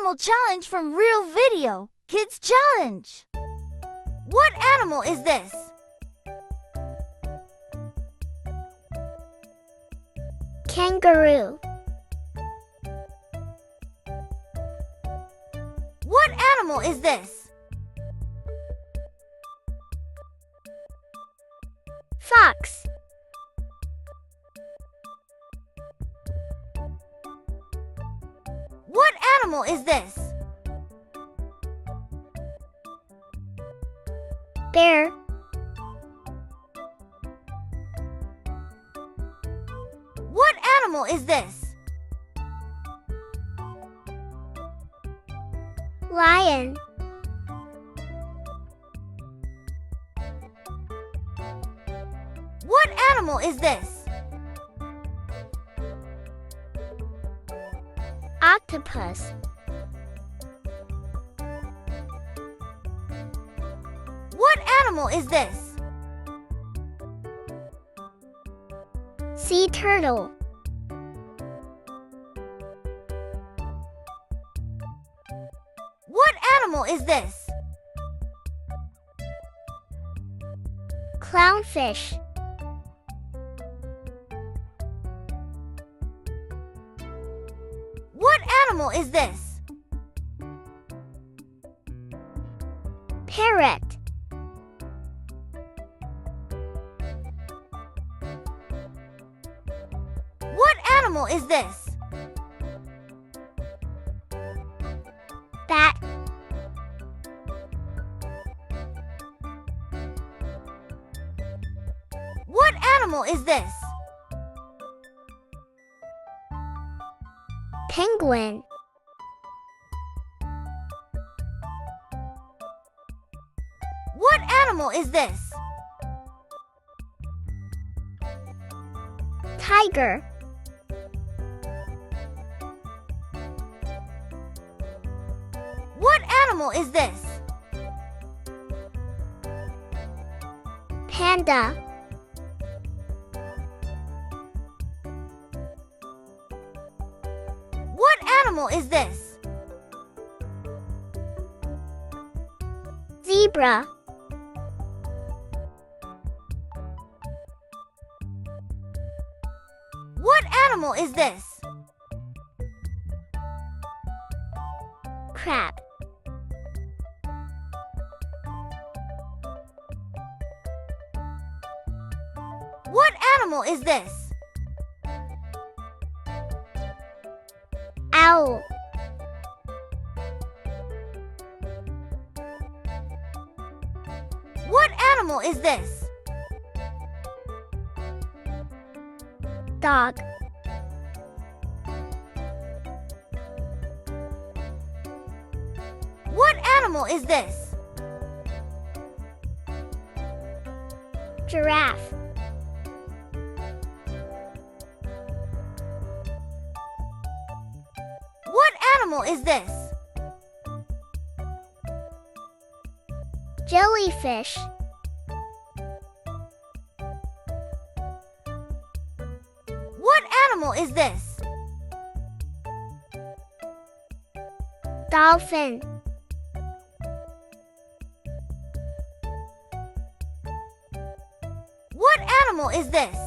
animal challenge from Real Video Kids Challenge. What animal is this? Kangaroo. What animal is this? Fox. What animal is this? Bear. What animal is this? Lion. What animal is this? Octopus. What animal is this? Sea turtle. What animal is this? Clownfish. What animal is this? Parrot. What animal is this? Bat. What animal is this? Penguin. What animal is this? Tiger. What animal is this? Panda. What animal is this? Zebra. What animal is this? Crab. What animal is this? Owl. What animal is this? Dog. What animal is this? Giraffe. What animal is this? Jellyfish. What animal is this? Dolphin. What animal is this?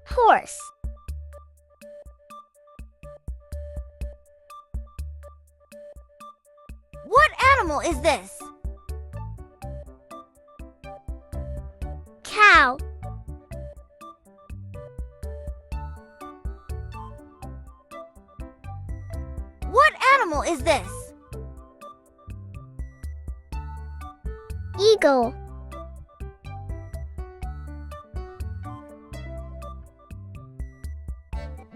Horse. What animal is this? Cow. What animal is this? Eagle.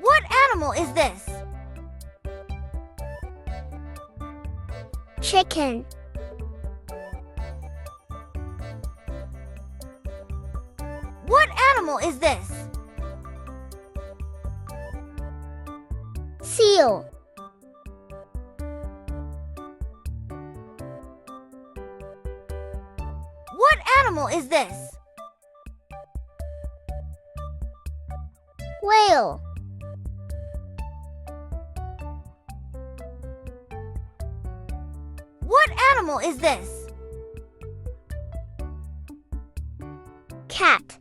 What animal is this? Chicken. What animal is this? Seal. What animal is this? Whale. animal is this? Cat.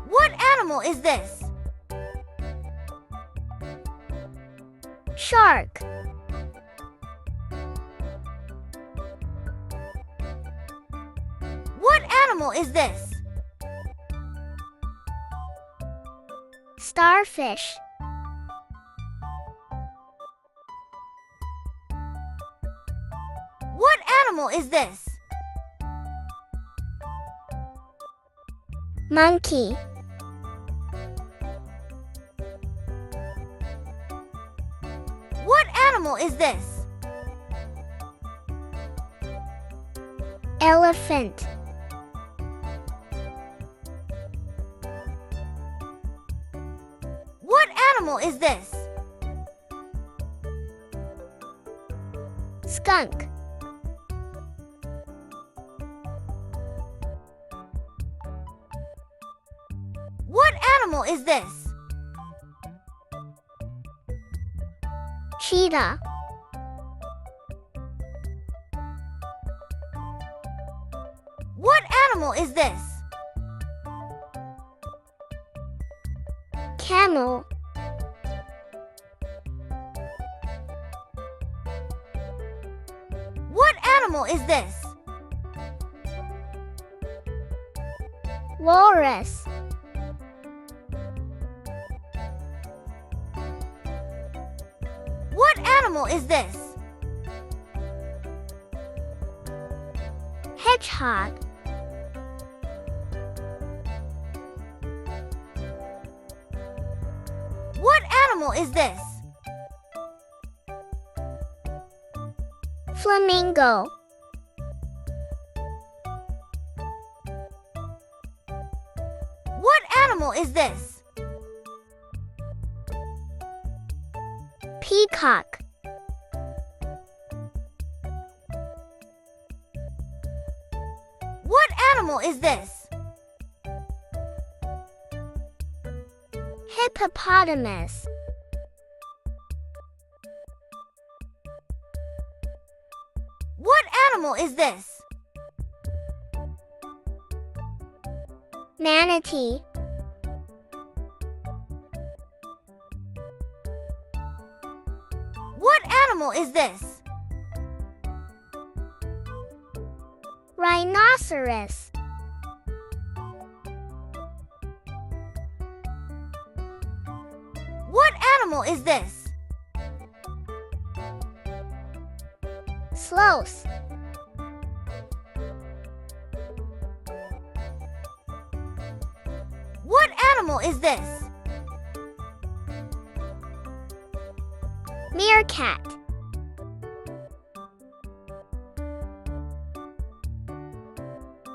What animal is this? Shark. What animal is this? Starfish. What animal is this? Monkey. What animal is this? Elephant. What animal is this? Skunk. What animal is this? Cheetah. What animal is this? Camel. What animal is this? Walrus. What animal is this? Hedgehog. What animal is this? Flamingo. What animal is this? Peacock. What animal is this? Hippopotamus. What animal is this? Manatee. What animal is this? Rhinoceros. What animal is this? Sloth. What animal is this? Meerkat.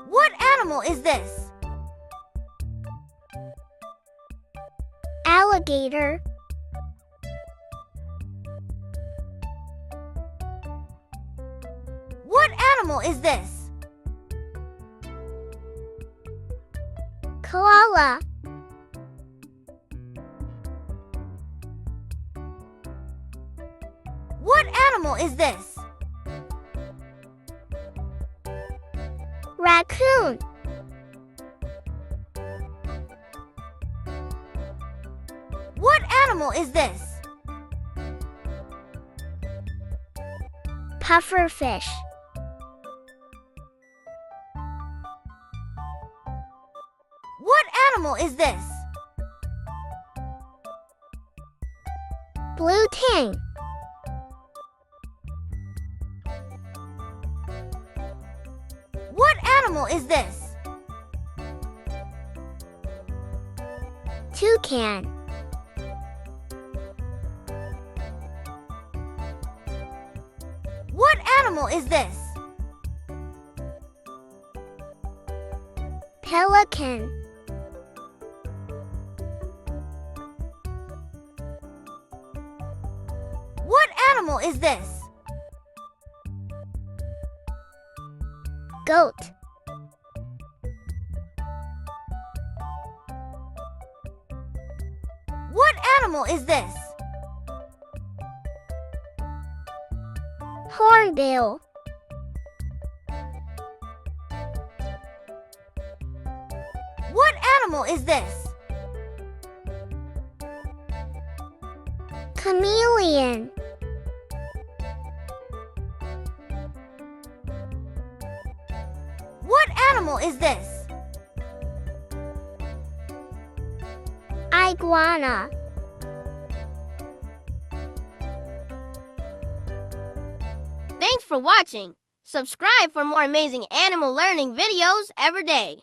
What animal is this? Alligator. What animal is this? Koala. What animal is this? Raccoon. What animal is this? Pufferfish. What animal is this? Blue ting. What animal is this? Toucan. What animal is this? Pelican. What animal is this? Goat. What animal is this? Hornbill. What animal is this? Chameleon. What animal is this? Iguana. Thanks for watching. Subscribe for more amazing animal learning videos every day.